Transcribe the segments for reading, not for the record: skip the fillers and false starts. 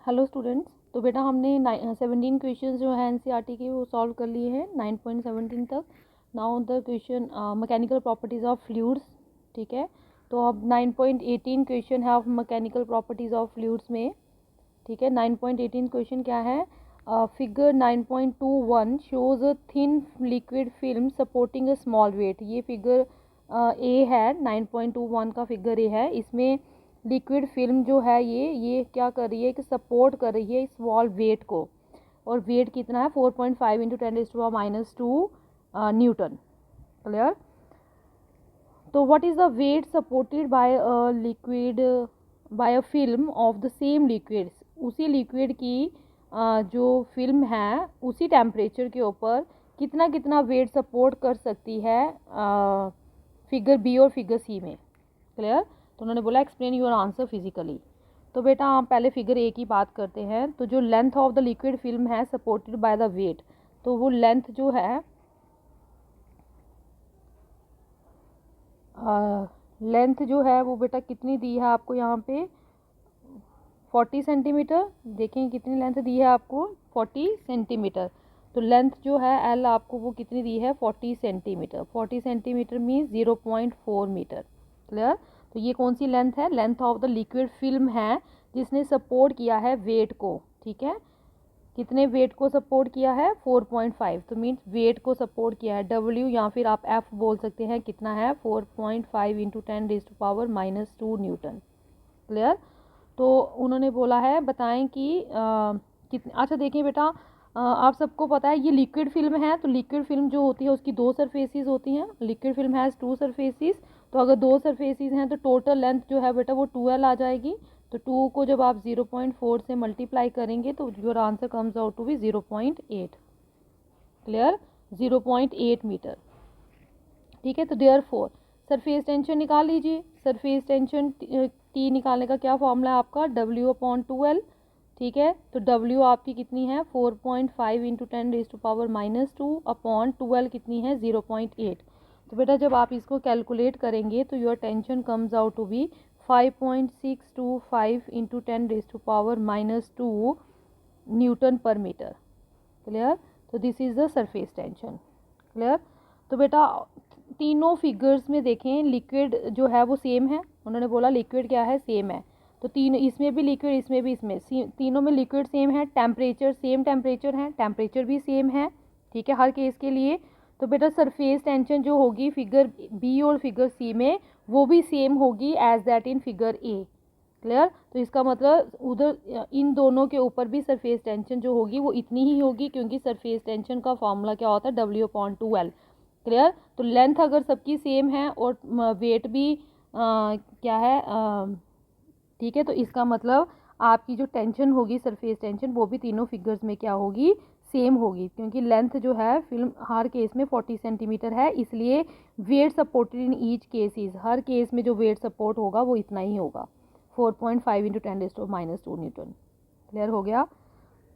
Hello students. तो बेटा हमने 17 क्वेश्चन जो है एनसीईआरटी के वो सॉल्व कर लिए हैं 9.17 तक। Now the question mechanical properties of fluids. ठीक है, तो अब 9.18 क्वेश्चन है of mechanical properties of fluids में। ठीक है, 9.18 क्वेश्चन क्या है? Figure 9.21 shows a thin liquid film supporting a small weight. ये फिगर ए है, 9.21 का फिगर ए है। इसमें लिक्विड फिल्म जो है ये क्या कर रही है कि सपोर्ट कर रही है स्मॉल वेट को। और वेट कितना है? 4.5 इंटू 10⁻², न्यूटन। क्लियर? तो what is the weight supported by a liquid by a film of the same liquid? उसी लिक्विड की जो फिल्म है उसी टेम्परेचर के ऊपर कितना कितना वेट सपोर्ट कर सकती है फिगर बी और फिगर सी में। क्लियर? तो उन्होंने बोला एक्सप्लेन योर आंसर फिजिकली। तो बेटा हम पहले फिगर ए की बात करते हैं। तो जो length of the liquid film है सपोर्टेड बाय द वेट, तो वो लेंथ जो है लेंथ जो है वो बेटा कितनी दी है आपको यहाँ पे? 40 सेंटीमीटर। देखें कितनी लेंथ दी है आपको? 40 सेंटीमीटर। तो लेंथ जो है एल आपको वो कितनी दी है? 40 centimetre. 40 centimetre means 0.4 metre. Clear? तो ये कौन सी लेंथ है? Length of the liquid film है जिसने सपोर्ट किया है वेट को। ठीक है, कितने वेट को सपोर्ट किया है? 4.5। तो मीन्स वेट को सपोर्ट किया है W, या फिर आप F बोल सकते हैं। कितना है? 4.5 इंटू 10⁻² न्यूटन। क्लियर? तो उन्होंने बोला है बताएं कि कितने। अच्छा देखिए बेटा, आप सबको पता है ये लिक्विड फिल्म है। तो लिक्विड फिल्म जो होती है उसकी दो सरफेसेस होती हैं। Liquid film has to surfaces. तो अगर दो सरफेसेस हैं तो टोटल लेंथ जो है बेटा वो 2L आ जाएगी। तो 2 को जब आप 0.4 से मल्टीप्लाई करेंगे तो your answer comes out to be 0.8। Clear? 0.8 metre. ठीक है, तो देयर फोर सरफेस टेंशन निकाल लीजिए। सरफेस टेंशन टी निकालने का क्या फॉर्मूला है आपका? W/2L। ठीक है, तो W आपकी कितनी है? 4.5 इंटू 10⁻² अपॉन 2L कितनी है? 0.8। तो बेटा जब आप इसको कैलकुलेट करेंगे तो your tension comes out to be 5.625 into 10⁻² newton per metre. Clear? तो this is the surface tension. Clear? तो बेटा तीनों फिगर्स में देखें लिक्विड जो है वो सेम है। उन्होंने बोला लिक्विड क्या है? सेम है। तो तीन इसमें भी लिक्विड, इसमें भी, इसमें तीनों में लिक्विड सेम है। टेम्परेचर सेम टेम्परेचर है, टेम्परेचर भी सेम है। ठीक है, हर केस के लिए। तो बेटा सरफेस टेंशन जो होगी फिगर बी और फिगर सी में वो भी सेम होगी as that in figure A. Clear? तो इसका मतलब उधर इन दोनों के ऊपर भी सरफेस टेंशन जो होगी वो इतनी ही होगी, क्योंकि सरफेस टेंशन का फॉर्मूला क्या होता है? W/2L। क्लियर? तो लेंथ अगर सबकी सेम है और वेट भी क्या है? ठीक है, तो इसका मतलब आपकी जो टेंशन होगी सरफेस टेंशन वो भी तीनों फिगर्स में क्या होगी? सेम होगी, क्योंकि लेंथ जो है फिल्म हर केस में 40 सेंटीमीटर है। इसलिए weight supported in each cases, हर केस में जो वेट सपोर्ट होगा वो इतना ही होगा, 4.5 इंटू 10⁻² न्यूटन। क्लियर हो गया?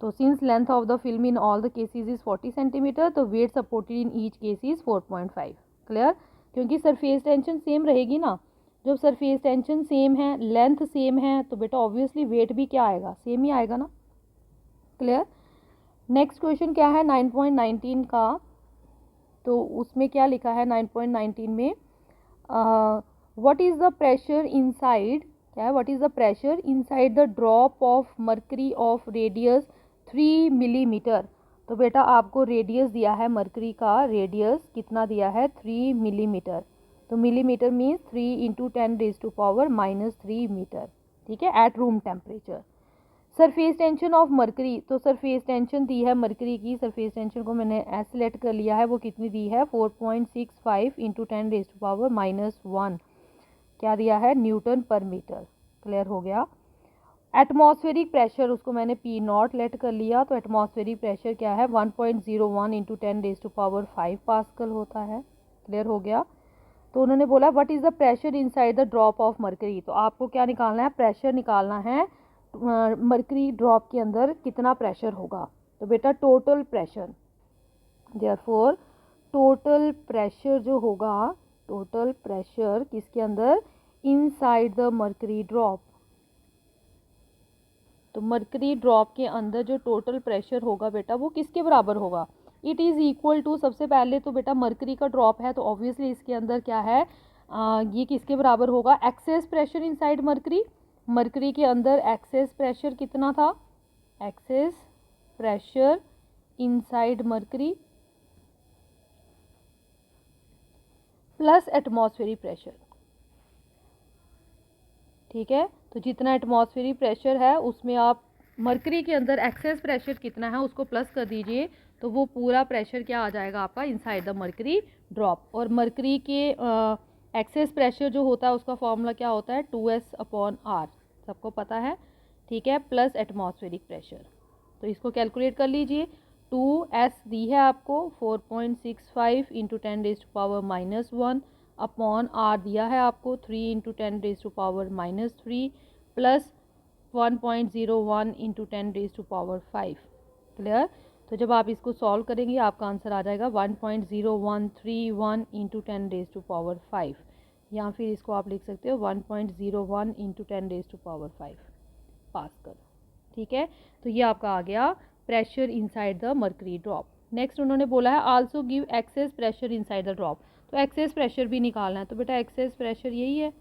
तो since length of the film in all the cases is 40 centimetre, तो weight supported in each case is 4.5। Clear? क्योंकि सरफेस टेंशन सेम रहेगी ना। जब सरफेस टेंशन सेम है, लेंथ सेम है, तो बेटा ऑब्वियसली वेट भी क्या आएगा? सेम ही आएगा ना। क्लियर? नेक्स्ट क्वेश्चन क्या है 9.19 का? तो उसमें क्या लिखा है 9.19 में? What is the pressure inside, क्या है? What is the pressure inside the drop of mercury of radius 3 millimetre. तो बेटा आपको रेडियस दिया है मर्करी का, रेडियस कितना दिया है? 3 मिलीमीटर। तो मिलीमीटर मीन्स 3 इंटू 10⁻³ मीटर। ठीक है, at room temperature. Surface tension of mercury, तो सरफेस टेंशन दी है मरकरी की, सरफेस टेंशन को मैंने एस सेलेक्ट कर लिया है। वो कितनी दी है? 4.65 इंटू 10⁻⁻1 क्या दिया है? Newton per metre. क्लियर हो गया? एटमॉस्फेरिक प्रेशर उसको मैंने P0 लेट कर लिया। तो एटमॉस्फेरिक प्रेशर क्या है? 1.01 इंटू 10⁵ पास्कल होता है। क्लियर हो गया? तो उन्होंने बोला what is the pressure inside the drop of mercury. तो आपको क्या निकालना है? प्रेशर निकालना है। मरकरी ड्रॉप के अंदर कितना प्रेशर होगा? तो बेटा total pressure, therefore total pressure जो होगा, टोटल प्रेशर किसके अंदर? Inside the mercury drop. तो मरकरी ड्रॉप के अंदर जो टोटल प्रेशर होगा बेटा वो किसके बराबर होगा? इट इज़ इक्वल टू, सबसे पहले तो बेटा मरकरी का ड्रॉप है तो ऑब्वियसली इसके अंदर क्या है, ये किसके बराबर होगा? Access pressure inside mercury. Mercury के अंदर एक्सेस प्रेशर कितना था? Access pressure inside mercury plus atmospheric pressure. ठीक है, तो जितना एटमॉस्फेरिक प्रेशर है उसमें आप मरकरी के अंदर एक्सेस प्रेशर कितना है उसको प्लस कर दीजिए, तो वो पूरा प्रेशर क्या आ जाएगा आपका? Inside the mercury drop. और मरकरी के एक्सेस प्रेशर जो होता है उसका फॉर्मूला क्या होता है? 2s/r, सबको पता है। ठीक है, प्लस एटमॉस्फेरिक प्रेशर। तो इसको कैलकुलेट कर लीजिए। 2s दी है आपको 4.65 इंटू 10⁻⁻1 अपॉन r दिया है आपको 3 इंटू 10⁻³ प्लस 1.01 इंटू 10⁻5। क्लियर? तो जब आप इसको सॉल्व करेंगे आपका आंसर आ जाएगा 1.0131 इंटू 10⁻5, या फिर इसको आप लिख सकते हो 1.01 इंटू 10⁻5 पास्कल। ठीक है, तो ये आपका आ गया pressure inside the mercury drop. Next उन्होंने बोला है also give access pressure inside the drop. तो एक्सेस प्रेशर भी निकालना है, तो बेटा एक्सेस प्रेशर यही है,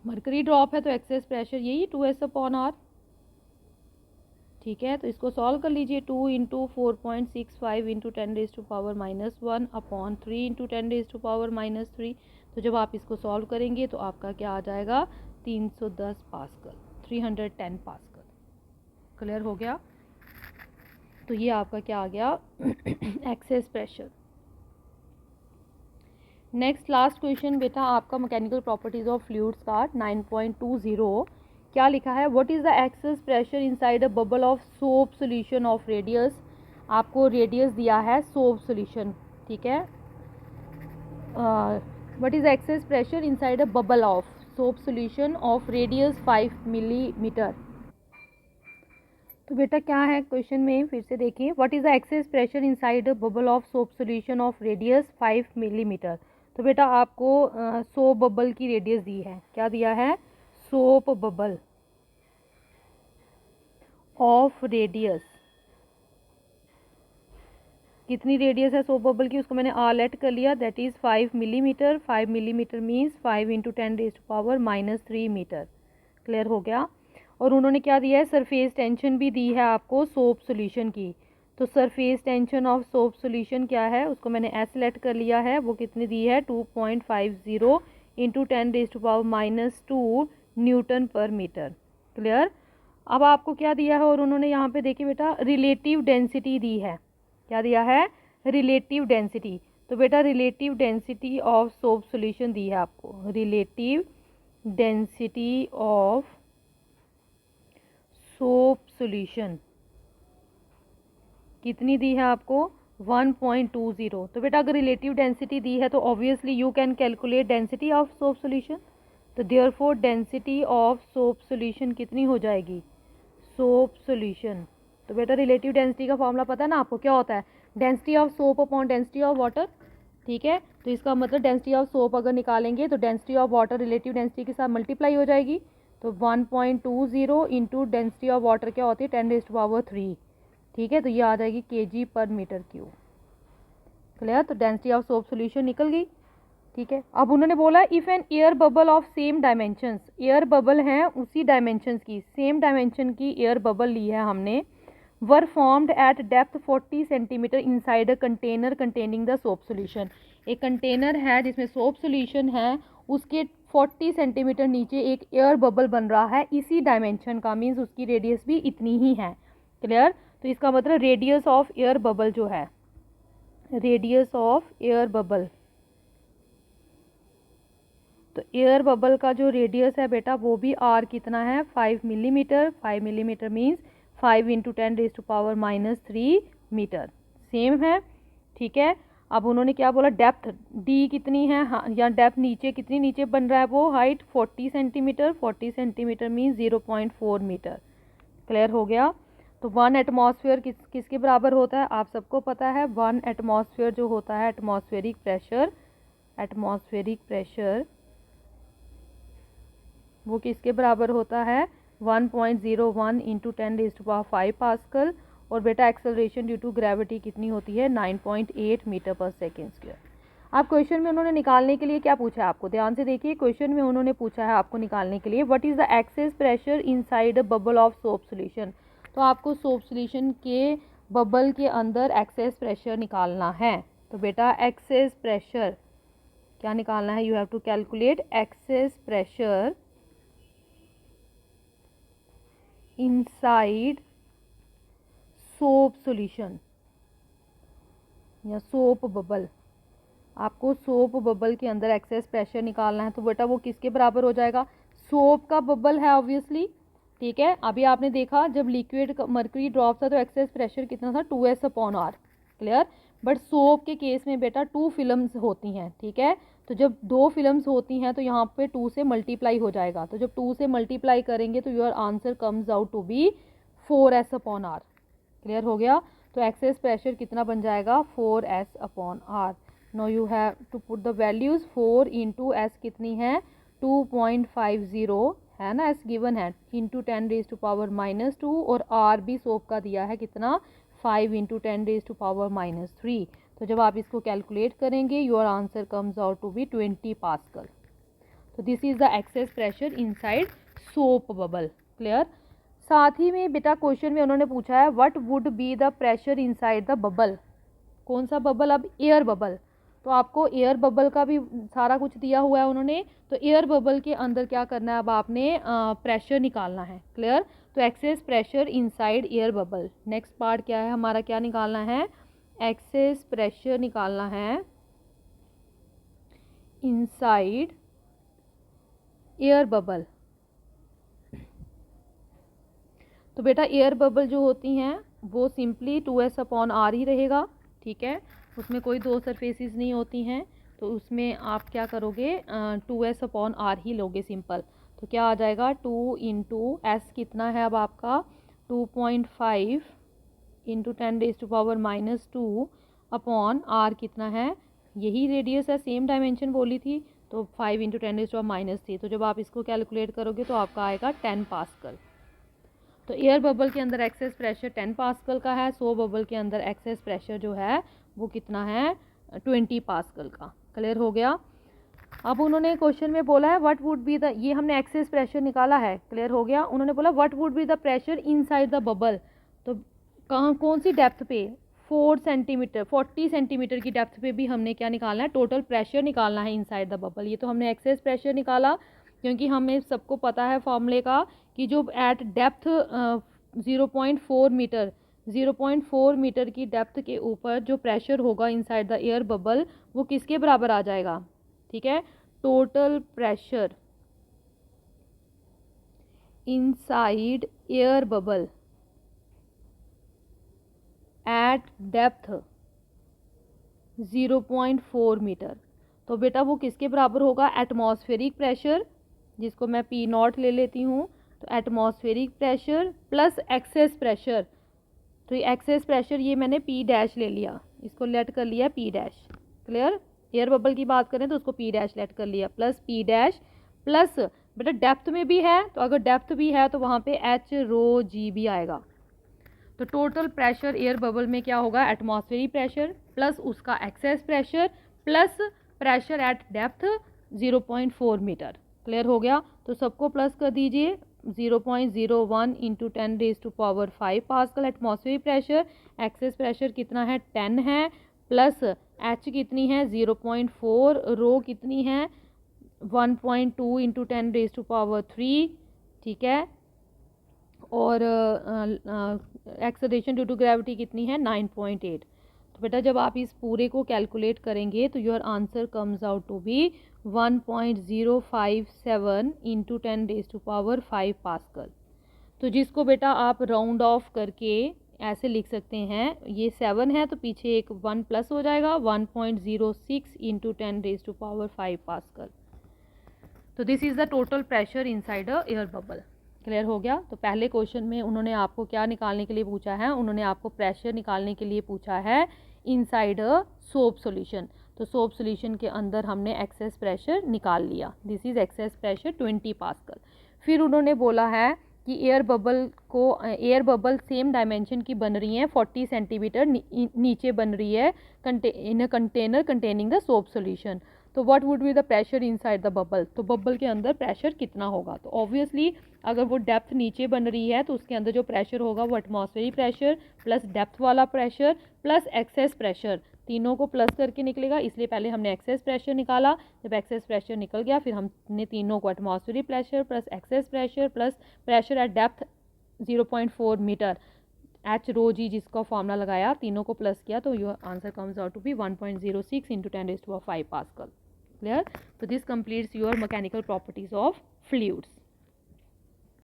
मरकरी ड्रॉप है तो एक्सेस प्रेशर यही 2s/r। ठीक है, तो इसको सॉल्व कर लीजिए। 2 इंटू 4.65 इंटू 10⁻⁻1 अपॉन 3 इंटू 10⁻⁻3। तो जब आप इसको सॉल्व करेंगे तो आपका क्या आ जाएगा? 310 पास्कल, 310 पास्कल। क्लियर हो गया? तो ये आपका क्या आ गया? Excess pressure. Next last question बेटा आपका मैकेनिकल प्रॉपर्टीज ऑफ फ्लूइड्स का 9.20 क्या लिखा है? What is the excess pressure inside a bubble of soap solution of radius. आपको रेडियस दिया है सोप सॉल्यूशन। ठीक है, what is the excess pressure inside a bubble of soap solution of radius 5 millimetre. तो बेटा क्या है क्वेश्चन में, फिर से देखिए। What is the excess pressure inside a bubble of soap solution of radius 5 millimetre. तो बेटा आपको सोप बबल की रेडियस दी है, क्या दिया है? सोप बबल ऑफ रेडियस, कितनी रेडियस है सोप बबल की, उसको मैंने आर लेट कर लिया, that is 5 millimetre. 5 millimetre means 5 into 10⁻³ metre. Clear हो गया? और उन्होंने क्या दिया है? सरफेस टेंशन भी दी है आपको सोप सॉल्यूशन की। तो surface tension of soap solution क्या है, उसको मैंने एस लेट कर लिया है, वो कितनी दी है? 2.50 into 10⁻² newton per metre. Clear? अब आपको क्या दिया है, और उन्होंने यहाँ पे देखिए बेटा रिलेटिव डेंसिटी दी है। क्या दिया है? Relative density. तो बेटा relative density of soap solution दी है आपको, relative density of soap solution कितनी दी है आपको? 1.20। तो बेटा अगर रिलेटिव डेंसिटी दी है तो obviously you can calculate density of soap solution. तो therefore density of soap solution कितनी हो जाएगी? सोप सॉल्यूशन, तो बेटा रिलेटिव डेंसिटी का फॉर्मूला पता है ना आपको, क्या होता है? Density of soap upon density of water. ठीक है, तो इसका मतलब डेंसिटी ऑफ सोप अगर निकालेंगे तो density of water relative density के साथ मल्टीप्लाई हो जाएगी। तो 1.20 इंटू डेंसिटी ऑफ वाटर क्या होती है? 10⁻3। ठीक है, तो ये आ जाएगी kg/m³। क्लियर? तो डेंसिटी ऑफ सोप सॉल्यूशन निकल गई। ठीक है, अब उन्होंने बोला if an air bubble of same dimensions, air bubble हैं उसी डायमेंशंस की, सेम डायमेंशन की एयर बबल ली है हमने, were formed at depth 40 centimetre inside a container containing the soap solution. एक कंटेनर है जिसमें सोप सॉल्यूशन है, उसके 40 सेंटीमीटर नीचे एक एयर बबल बन रहा है इसी डायमेंशन का, मीन्स उसकी रेडियस भी इतनी ही है। क्लियर? तो इसका मतलब रेडियस ऑफ एयर बबल जो है, रेडियस ऑफ एयर बबल, तो एयर बबल का जो रेडियस है बेटा वो भी आर कितना है? 5 millimetre. 5 millimetre means 5 into 10⁻³ metre, same है। ठीक है, अब उन्होंने क्या बोला? डेप्थ डी कितनी है, हाँ, या डेप्थ नीचे कितनी नीचे बन रहा है वो, height 40 centimetre. 40 centimetre means 0.4 metre. Clear हो गया? तो 1 एटमॉस्फेयर किसके बराबर होता है? आप सबको पता है 1 एटमॉस्फेयर जो होता है एटमॉस्फेरिक प्रेशर, एटमॉस्फेरिक प्रेशर वो किसके बराबर होता है? 1.01 इंटू 10⁵ पास्कल। और बेटा एक्सेलरेशन ड्यू टू ग्रेविटी कितनी होती है 9.8 मीटर पर सेकेंड स्क्वायर। अब क्वेश्चन में उन्होंने निकालने के लिए क्या पूछा है आपको, ध्यान से देखिए। क्वेश्चन में उन्होंने पूछा है आपको निकालने के लिए what is the excess pressure inside a bubble of soap solution. तो आपको सोप सॉल्यूशन के बबल के अंदर एक्सेस प्रेशर निकालना है। तो बेटा एक्सेस प्रेशर क्या निकालना है, you have to calculate excess pressure inside soap solution या सोप बबल। आपको सोप बबल के अंदर एक्सेस प्रेशर निकालना है। तो बेटा वो किसके बराबर हो जाएगा, सोप का बबल है ऑब्वियसली, ठीक है। अभी आपने देखा जब लिक्विड मर्क्यूरी ड्रॉप था तो एक्सेस प्रेशर कितना था 2s/r, क्लियर। बट सोप के केस में बेटा 2 फिल्म्स होती हैं, ठीक है। तो जब 2 फिल्म्स होती हैं तो यहाँ पे 2 से मल्टीप्लाई हो जाएगा। तो जब 2 से मल्टीप्लाई करेंगे तो your answer comes out to be 4s/r, clear हो गया। तो एक्सेस प्रेशर कितना बन जाएगा 4s/r। No you have to put the values. 4 into S कितनी है 2.50 है ना, एस गिवन है, इंटू 10⁻⁻²। और आर भी सोप का दिया है कितना 5 इंटू 10⁻⁻3। तो जब आप इसको कैलकुलेट करेंगे your answer comes out to be 20 pascal. तो this is the excess pressure inside soap bubble, clear. साथ ही में बेटा क्वेश्चन में उन्होंने पूछा है what would be the pressure inside the bubble. कौन सा बबल, अब एयर बबल। तो आपको एयर बबल का भी सारा कुछ दिया हुआ है उन्होंने। तो एयर बबल के अंदर क्या करना है, अब आपने प्रेशर निकालना है, क्लियर। तो excess pressure inside air bubble. Next part क्या है हमारा, क्या निकालना है, एक्सेस प्रेशर निकालना है इनसाइड एयर बबल। तो बेटा एयर बबल जो होती हैं वो सिंपली 2s/r ही रहेगा, ठीक है। उसमें कोई 2 सरफेसेस नहीं होती हैं। तो उसमें आप क्या करोगे 2s/r ही लोगे सिंपल। तो क्या आ जाएगा 2 इंटू एस कितना है अब आपका 2.5 इंटू 10⁻⁻² अपॉन आर कितना है, यही रेडियस है, सेम डायमेंशन बोली थी। तो 5 इंटू 10⁻³ तो जब आप इसको कैलकुलेट करोगे तो आपका आएगा 10 पास्कल। तो एयर बबल के अंदर एक्सेस प्रेशर 10 पास्कल का है, सो बबल के अंदर एक्सेस प्रेशर जो है वो कितना है 20 पास्कल का, क्लियर हो गया। अब उन्होंने क्वेश्चन में बोला है व्हाट वुड बी द, ये हमने एक्सेस प्रेशर निकाला है, क्लियर हो गया। उन्होंने बोला what would be the pressure inside the bubble. तो कहाँ कौन सी डेप्थ पे 4 सेंटीमीटर 40 सेंटीमीटर की डेप्थ पे भी हमने क्या निकालना है, टोटल प्रेशर निकालना है इनसाइड द बबल। ये तो हमने एक्सेस प्रेशर निकाला क्योंकि हमें सबको पता है फॉर्मूले का कि जो एट डेप्थ 0.4 मीटर की डेप्थ के ऊपर जो प्रेशर होगा इनसाइड द एयर बबल वो किसके बराबर आ जाएगा, ठीक है, total pressure inside air bubble at depth 0.4 metre. तो बेटा वो किसके बराबर होगा, एटमॉस्फेरिक प्रेशर, जिसको मैं P0 ले लेती हूँ। तो atmospheric pressure plus excess pressure. तो ये एक्सेस प्रेशर ये मैंने P' ले लिया, इसको लेट कर लिया P', क्लियर। एयर बबल की बात करें तो उसको P' लेट कर लिया, प्लस P' प्लस बेटा डेप्थ में भी है, तो अगर डेप्थ भी है तो वहाँ पे HρG भी आएगा। तो टोटल प्रेशर एयर बबल में क्या होगा, एटमॉस्फेरिक प्रेशर प्लस उसका excess pressure plus pressure at depth 0.4 metre, clear हो गया। तो सबको प्लस कर दीजिए 0.01 into 10⁵ pascal atmospheric pressure. Excess pressure कितना है 10 है, प्लस एच कितनी है 0.4, रो कितनी है 1.2 इंटू 10⁻3, ठीक है। और एक्सेलरेशन ड्यू टू ग्रेविटी कितनी है 9.8। तो बेटा जब आप इस पूरे को कैलकुलेट करेंगे तो your answer comes out to be 1.057 into 10⁵ pascal. तो जिसको बेटा आप राउंड ऑफ करके ऐसे लिख सकते हैं, ये 7 है तो पीछे एक 1 प्लस हो जाएगा 1.06 इंटू 10⁵ पास्कल। तो this is the total pressure inside a air bubble, clear हो गया। तो पहले क्वेश्चन में उन्होंने आपको क्या निकालने के लिए पूछा है, उन्होंने आपको प्रेशर निकालने के लिए पूछा है इनसाइड अ सोप सॉल्यूशन। तो सोप सॉल्यूशन के अंदर हमने एक्सेस प्रेशर निकाल लिया, this is excess pressure 20 pascal. फिर उन्होंने बोला है कि एयर बबल सेम डायमेंशन की बन रही हैं, 40 सेंटीमीटर नीचे बन रही है in a container containing the soap solution. तो what would be the pressure inside the bubble, तो बबल के अंदर प्रेशर कितना होगा। तो ऑब्वियसली अगर वो डेप्थ नीचे बन रही है तो उसके अंदर जो प्रेशर होगा वो एटमॉस्फेरिक प्रेशर प्लस डेप्थ वाला प्रेशर प्लस एक्सेस प्रेशर, तीनों को प्लस करके निकलेगा, इसलिए पहले हमने एक्सेस प्रेशर निकाला। जब एक्सेस प्रेशर निकल गया फिर हमने तीनों को atmospheric pressure plus excess pressure plus pressure at depth 0.4 metre H rho g जिसका फॉर्मूला लगाया, तीनों को प्लस किया तो your answer comes out to be 1.06 into 10⁵ pascal. Clear. तो this completes your mechanical properties of fluids.